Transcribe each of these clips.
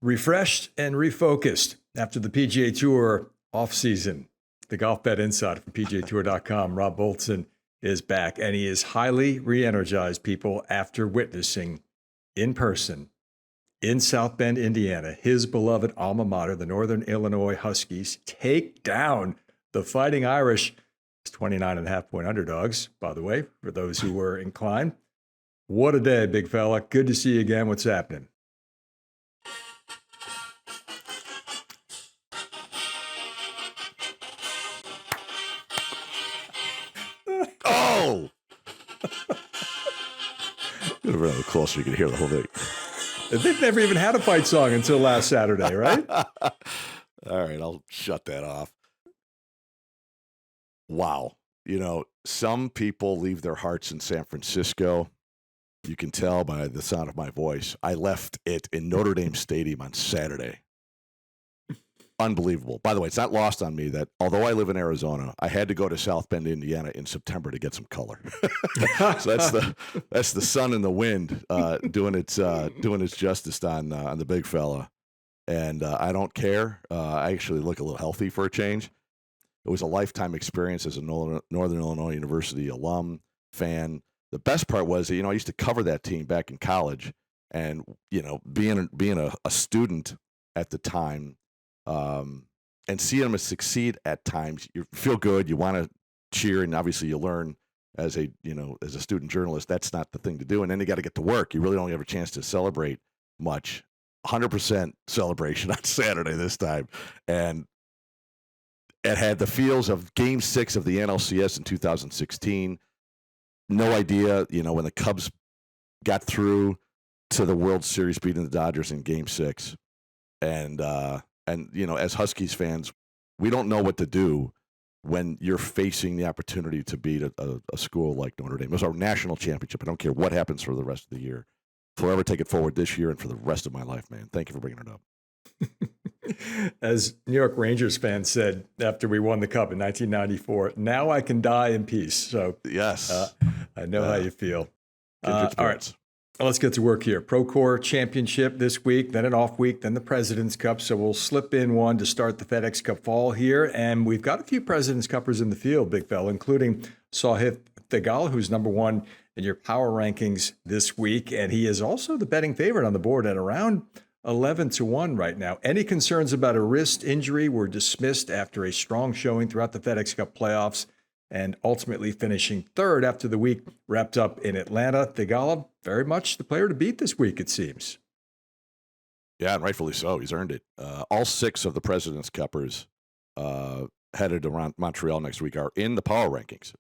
refreshed and refocused after the PGA Tour offseason. The Golfbet Insider from PGATour.com, Rob Bolton, is back, and he is highly re-energized, people, after witnessing in person in South Bend, Indiana, his beloved alma mater, the Northern Illinois Huskies, take down the Fighting Irish. It's 29.5-point underdogs, by the way, for those who were inclined. What a day, big fella. Good to see you again. What's happening? Oh! A little closer, you can hear the whole thing. They've never even had a fight song until last Saturday, right? All right, I'll shut that off. Wow. You know, some people leave their hearts in San Francisco. You can tell by the sound of my voice. I left it in Notre Dame Stadium on Saturday. Unbelievable. By the way, it's not lost on me that although I live in Arizona, I had to go to South Bend, Indiana in September to get some color. So that's the sun and the wind doing its justice on the big fella. And I don't care. I actually look a little healthy for a change. It was a lifetime experience as a Northern Illinois University alum, fan. The best part was that, I used to cover that team back in college, and being a student at the time. And seeing them succeed at times, you feel good. You want to cheer, and obviously you learn as a student journalist that's not the thing to do. And then you got to get to work. You really don't have a chance to celebrate much. 100% celebration on Saturday this time, and it had the feels of Game 6 of the NLCS in 2016. No idea, when the Cubs got through to the World Series, beating the Dodgers in Game 6, and as Huskies fans, we don't know what to do when you're facing the opportunity to beat a school like Notre Dame. It was our national championship. I don't care what happens for the rest of the year. Forever take it forward this year and for the rest of my life, man. Thank you for bringing it up. As New York Rangers fans said after we won the Cup in 1994, now I can die in peace. So yes, I know how you feel. All right. Let's get to work here. Procore Championship this week, then an off week, then the President's Cup. So we'll slip in one to start the FedEx Cup fall here. And we've got a few President's Cuppers in the field, big fella, including Sahith Theegala, who's number one in your power rankings this week. And he is also the betting favorite on the board at around 11-1 right now. Any concerns about a wrist injury were dismissed after a strong showing throughout the FedEx Cup playoffs, and ultimately finishing third after the week wrapped up in Atlanta. Theegala, very much the player to beat this week, it seems. Yeah, and rightfully so. He's earned it. All 6 of the President's Cuppers headed around Montreal next week are in the power rankings.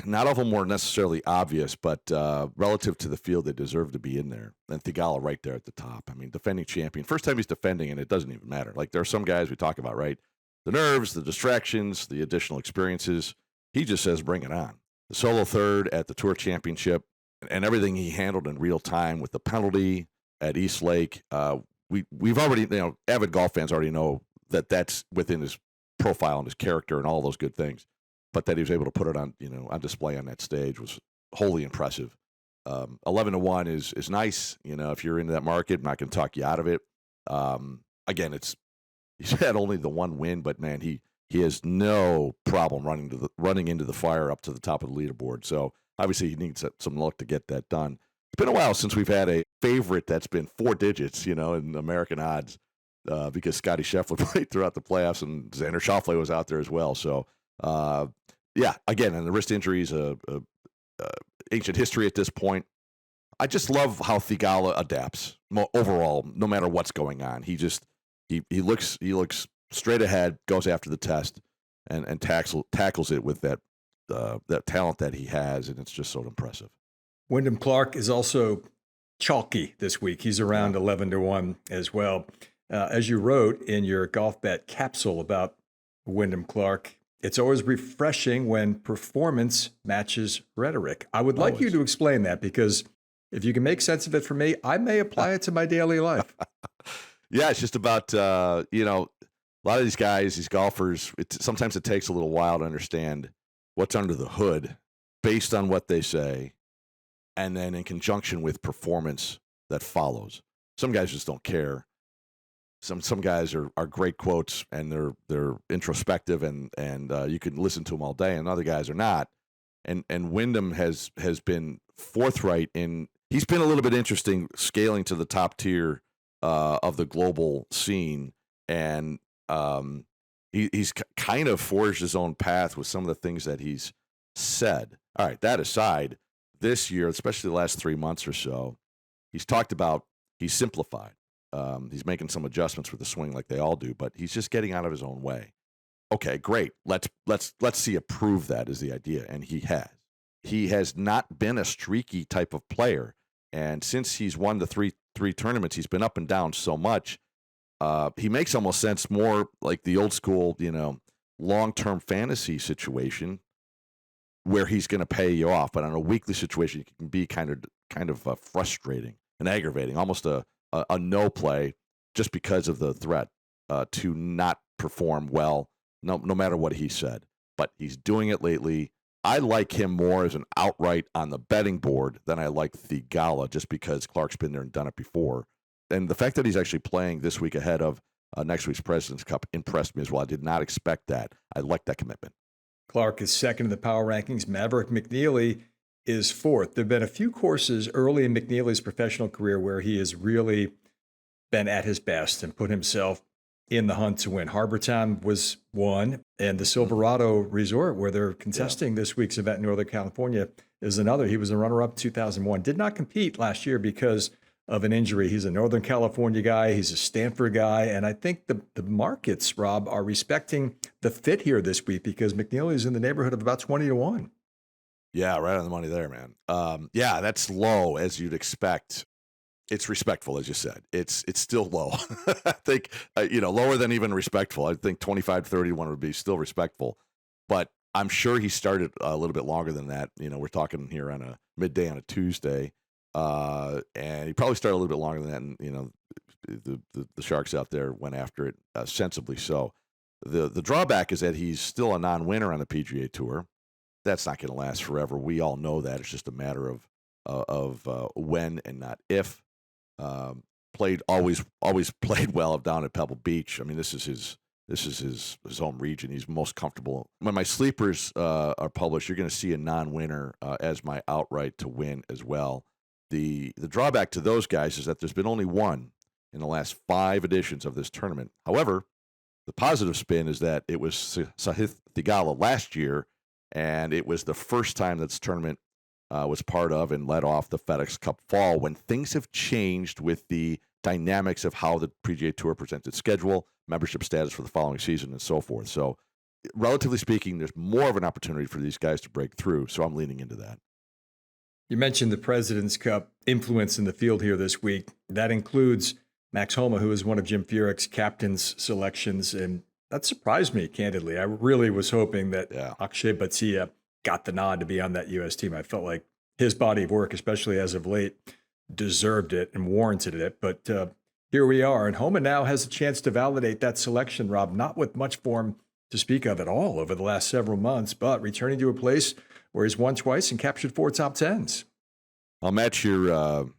Not all of them were necessarily obvious, but relative to the field, they deserve to be in there. And Theegala right there at the top. I mean, defending champion. First time he's defending, and it doesn't even matter. Like, there are some guys we talk about, right? The nerves, the distractions, the additional experiences. He just says, bring it on. The solo third at the Tour Championship and everything he handled in real time with the penalty at East Lake. We've already, avid golf fans already know that that's within his profile and his character and all those good things. But that he was able to put it on, on display on that stage was wholly impressive. 11-1 is nice. If you're into that market, I'm not going to talk you out of it. Again, he's had only the one win, but man, he has no problem running into the fire up to the top of the leaderboard. So obviously he needs some luck to get that done. It's been a while since we've had a favorite that's been 4 digits, in American odds, because Scotty Scheffler played throughout the playoffs and Xander Schauffele was out there as well. So again, and the wrist injury is ancient history at this point. I just love how Theegala adapts overall, no matter what's going on. He looks straight ahead, goes after the test, and tackles it with that talent that he has, and it's just so impressive. Wyndham Clark is also chalky this week. He's around 11-1 as well. As you wrote in your golf bet capsule about Wyndham Clark, it's always refreshing when performance matches rhetoric. I would like you to explain that, because if you can make sense of it for me, I may apply it to my daily life. Yeah, it's just about, a lot of these guys, these golfers, sometimes it takes a little while to understand what's under the hood based on what they say, and then in conjunction with performance that follows. Some guys just don't care. some guys are great quotes and they're introspective and you can listen to them all day, and other guys are not. And Wyndham has been forthright in. He's been a little bit interesting, scaling to the top tier of the global scene, and he's kind of forged his own path with some of the things that he's said. All right, that aside, this year, especially the last 3 months or so, he's talked about he's simplified. He's making some adjustments with the swing like they all do, but he's just getting out of his own way. Okay, great. Let's see a prove that is the idea, and he has. He has not been a streaky type of player, and since he's won the three tournaments, he's been up and down so much. He makes almost sense more like the old school, long-term fantasy situation where he's going to pay you off, but on a weekly situation, it can be kind of frustrating and aggravating, almost a no play just because of the threat to not perform well, no matter what he said. But he's doing it lately. I like him more as an outright on the betting board than I like Theegala, just because Clark's been there and done it before. And the fact that he's actually playing this week ahead of next week's President's Cup impressed me as well. I did not expect that. I like that commitment. Clark is second in the power rankings. Maverick McNeely is fourth. There have been a few courses early in McNeely's professional career where he has really been at his best and put himself in the hunt to win. Harbortown was one, and the Silverado Resort, where they're contesting this week's event in Northern California, is another. He was a runner-up 2001. Did not compete last year because of an injury. He's a Northern California guy. He's a Stanford guy. And I think the markets, Rob, are respecting the fit here this week because McNeely is in the neighborhood of about 20-1. Yeah, right on the money there, man. Yeah, that's low as you'd expect. It's respectful, as you said. It's still low. I think, lower than even respectful. I think 25-31 would be still respectful. But I'm sure he started a little bit longer than that. We're talking here on a midday on a Tuesday. And he probably started a little bit longer than that. And, the Sharks out there went after it sensibly so. The drawback is that he's still a non-winner on the PGA Tour. That's not going to last forever. We all know that. It's just a matter of when and not if. Always played well down at Pebble Beach. I mean, this is his home region. He's most comfortable. When my sleepers are published, you're going to see a non-winner as my outright to win as well. The drawback to those guys is that there's been only one in the last 5 editions of this tournament. However, the positive spin is that it was Sahith Theegala last year, and it was the first time that this tournament was part of and led off the FedEx Cup Fall, when things have changed with the dynamics of how the PGA Tour presents its schedule, membership status for the following season, and so forth. So, relatively speaking, there's more of an opportunity for these guys to break through, so I'm leaning into that. You mentioned the President's Cup influence in the field here this week. That includes Max Homa, who is one of Jim Furyk's captain's selections, and that surprised me, candidly. I really was hoping that Akshay Bhatia got the nod to be on that U.S. team. I felt like his body of work, especially as of late, deserved it and warranted it. But here we are, and Homa now has a chance to validate that selection, Rob, not with much form to speak of at all over the last several months, but returning to a place where he's won twice and captured 4 top 10s. I'll match your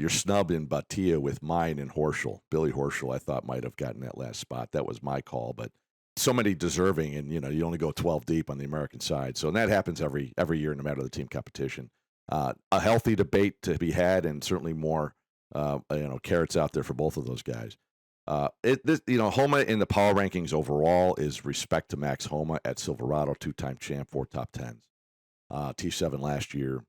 snub in Bhatia with mine in Horschel. Billy Horschel, I thought, might have gotten that last spot. That was my call, but so many deserving, and you only go 12 deep on the American side. So, and that happens every year, no matter the team competition. A healthy debate to be had, and certainly more, carrots out there for both of those guys. Homa in the power rankings overall is respect to Max Homa at Silverado, 2-time champ, 4 top 10s, T7 last year.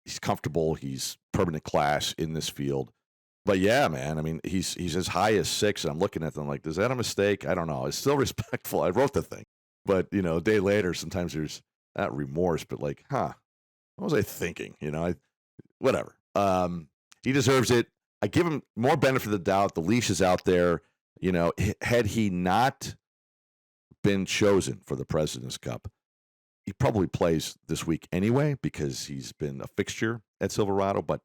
He's comfortable. He's permanent class in this field. But yeah, man, I mean, he's as high as 6, and I'm looking at them like, is that a mistake? I don't know. It's still respectful. I wrote the thing. But, a day later, sometimes there's not remorse, but like, what was I thinking? Whatever. He deserves it. I give him more benefit of the doubt. The leash is out there. Had he not been chosen for the President's Cup, he probably plays this week anyway because he's been a fixture at Silverado, but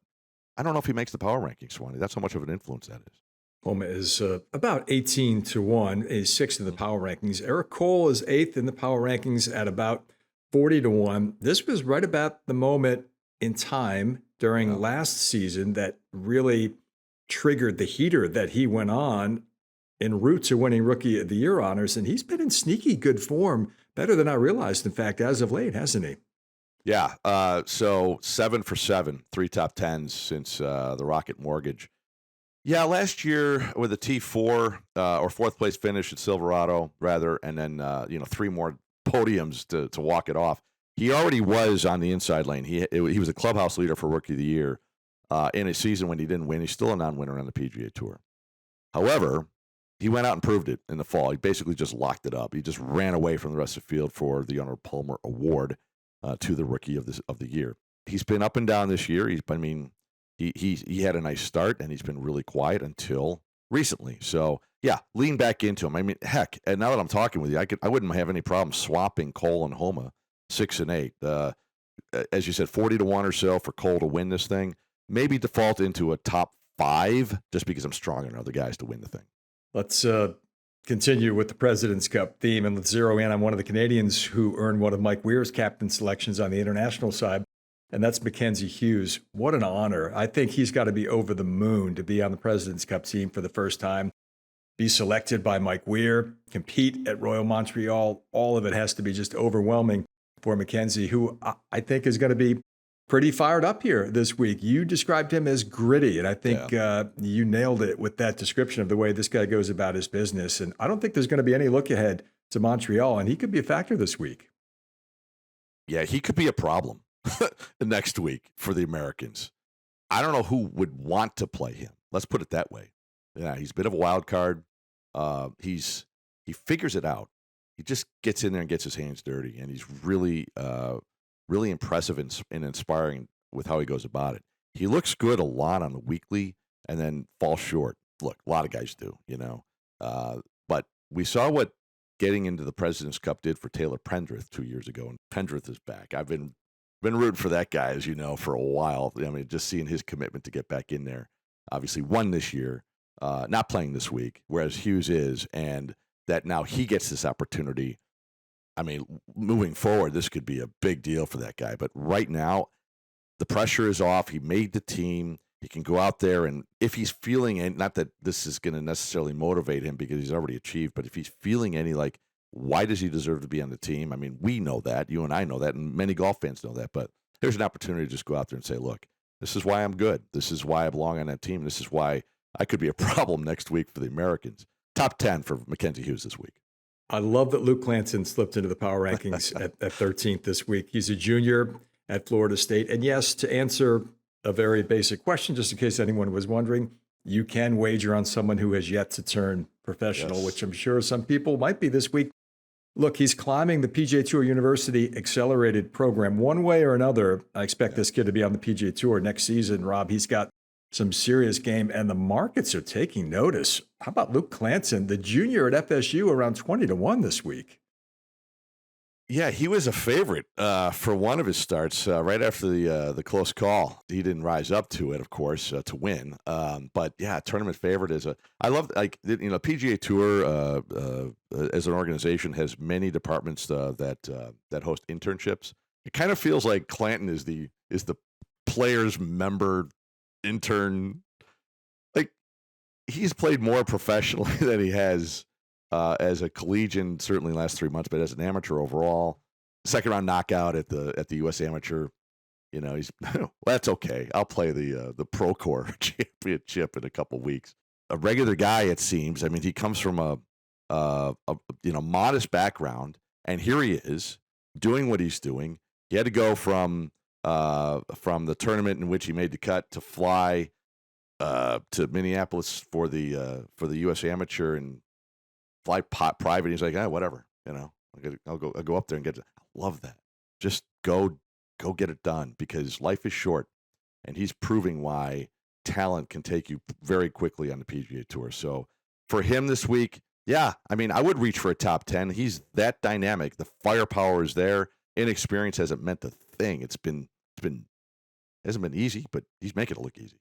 I don't know if he makes the power rankings, Swanee. That's how much of an influence that is. Homa is about 18-1, is 6th in the power rankings. Eric Cole is 8th in the power rankings at about 40-1. This was right about the moment in time during last season that really triggered the heater that he went on en route to winning Rookie of the Year honors. And he's been in sneaky good form, better than I realized, in fact, as of late, hasn't he? Yeah. So 7 for 7, 3 top 10s since the Rocket Mortgage. Yeah, last year with a T4 or fourth place finish at Silverado, rather, and then 3 more podiums to walk it off. He already was on the inside lane. He was a clubhouse leader for Rookie of the Year in a season when he didn't win. He's still a non-winner on the PGA Tour. However, he went out and proved it in the fall. He basically just locked it up. He just ran away from the rest of the field for the Arnold Palmer Award to the Rookie of the Year. He's been up and down this year. He had a nice start, and he's been really quiet until recently. So, yeah, lean back into him. I mean, heck, and now that I'm talking with you, I wouldn't have any problem swapping Cole and Homa 6 and 8. As you said, 40-1 or so for Cole to win this thing. Maybe default into a top 5 just because I'm stronger than other guys to win the thing. Let's continue with the President's Cup theme, and let's zero in on one of the Canadians who earned one of Mike Weir's captain selections on the international side, and that's Mackenzie Hughes. What an honor. I think he's got to be over the moon to be on the President's Cup team for the first time, be selected by Mike Weir, compete at Royal Montreal. All of it has to be just overwhelming for Mackenzie, who I think is going to be pretty fired up here this week. You described him as gritty, and I think you nailed it with that description of the way this guy goes about his business. And I don't think there's going to be any look ahead to Montreal, and he could be a factor this week. Yeah, he could be a problem next week for the Americans. I don't know who would want to play him. Let's put it that way. Yeah, he's a bit of a wild card. He figures it out. He just gets in there and gets his hands dirty, and he's really really impressive and inspiring with how he goes about it. He looks good a lot on the weekly and then falls short. Look, a lot of guys do, but we saw what getting into the President's Cup did for Taylor Pendrith 2 years ago, and Pendrith is back. I've been rooting for that guy, as you know, for a while. I mean, just seeing his commitment to get back in there. Obviously won this year, not playing this week, whereas Hughes is, and that now he gets this opportunity. I mean, moving forward, this could be a big deal for that guy. But right now, the pressure is off. He made the team. He can go out there, and if he's feeling it, not that this is going to necessarily motivate him because he's already achieved, but if he's feeling any, like, why does he deserve to be on the team? I mean, we know that. You and I know that, and many golf fans know that. But there's an opportunity to just go out there and say, look, this is why I'm good. This is why I belong on that team. This is why I could be a problem next week for the Americans. Top 10 for Mackenzie Hughes this week. I love that Luke Clanton slipped into the power rankings at 13th this week. He's a junior at Florida State. And yes, to answer a very basic question, just in case anyone was wondering, you can wager on someone who has yet to turn professional, Yes. which I'm sure some people might be this week. Look, he's climbing the PGA Tour University Accelerated program. One way or another, I expect this kid to be on the PGA Tour next season, Rob. He's got some serious game, and the markets are taking notice. How about Luke Clanton, the junior at FSU, around 20-1 this week? Yeah, he was a favorite for one of his starts right after the close call. He didn't rise up to it, of course, to win. But yeah, tournament favorite is I love PGA Tour as an organization has many departments that host internships. It kind of feels like Clanton is the players member intern. Like, he's played more professionally than he has as a collegian, certainly in the last 3 months, but as an amateur overall. Second round knockout at the US Amateur. He's well, that's okay. I'll play the Procore Championship in a couple weeks. A regular guy, it seems. I mean, he comes from a modest background, and here he is doing what he's doing. He had to go from the tournament in which he made the cut to fly to Minneapolis for the U.S. Amateur and fly private. He's like, whatever, I'll go up there and get it. I love that. Just go get it done, because life is short, and he's proving why talent can take you very quickly on the PGA Tour. So for him this week, yeah, I mean, I would reach for a top 10. He's that dynamic. The firepower is there. Inexperience hasn't meant a thing. It hasn't been easy, but he's making it look easy.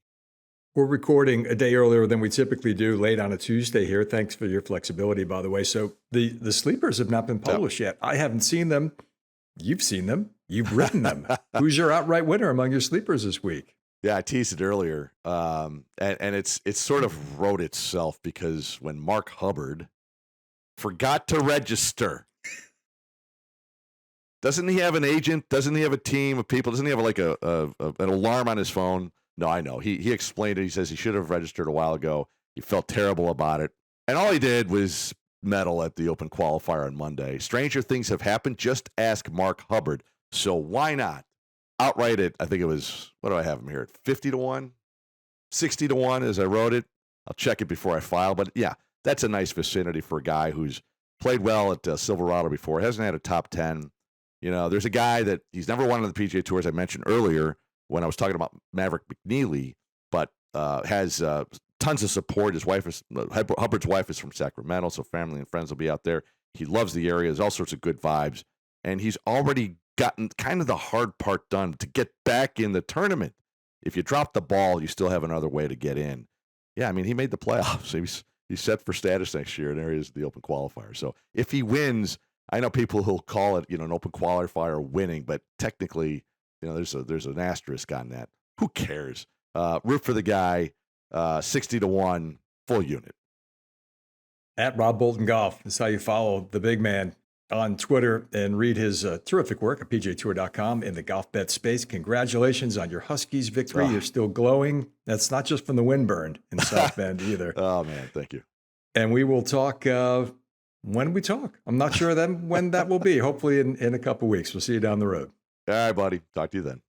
We're recording a day earlier than we typically do, late on a Tuesday here. Thanks for your flexibility, by the way. So the sleepers have not been published yet. I haven't seen them. You've seen them. You've written them. Who's your outright winner among your sleepers this week? Yeah, I teased it earlier, and it's sort of wrote itself because when Mark Hubbard forgot to register, doesn't he have an agent? Doesn't he have a team of people? Doesn't he have like an alarm on his phone? No, I know. He explained it. He says he should have registered a while ago. He felt terrible about it, and all he did was medal at the Open qualifier on Monday. Stranger things have happened. Just ask Mark Hubbard. So why not? Outright it, I think it was, what do I have him here? 50 to 1? 60 to 1 as I wrote it. I'll check it before I file. But yeah, that's a nice vicinity for a guy who's played well at Silverado before. Hasn't had a top 10. You know, there's a guy that he's never won on the PGA Tour, as I mentioned earlier when I was talking about Maverick McNeely, but has tons of support. His wife is, Hubbard's wife is from Sacramento, so family and friends will be out there. He loves the area. There's all sorts of good vibes. And he's already gotten kind of the hard part done to get back in the tournament. If you drop the ball, you still have another way to get in. Yeah, I mean, he made the playoffs. He's set for status next year, and there is the Open qualifier. So if he wins, I know people who'll call it, an Open qualifier winning, but technically, there's an asterisk on that. Who cares? Root for the guy. 60 to 1, full unit. At Rob Bolton Golf is how you follow the big man on Twitter and read his terrific work at PGATour.com in the golf bet space. Congratulations on your Huskies victory. You're still glowing. That's not just from the windburn in South Bend either. Oh, man, thank you. And we will talk when we talk. I'm not sure when that will be. Hopefully in a couple of weeks. We'll see you down the road. All right, buddy. Talk to you then.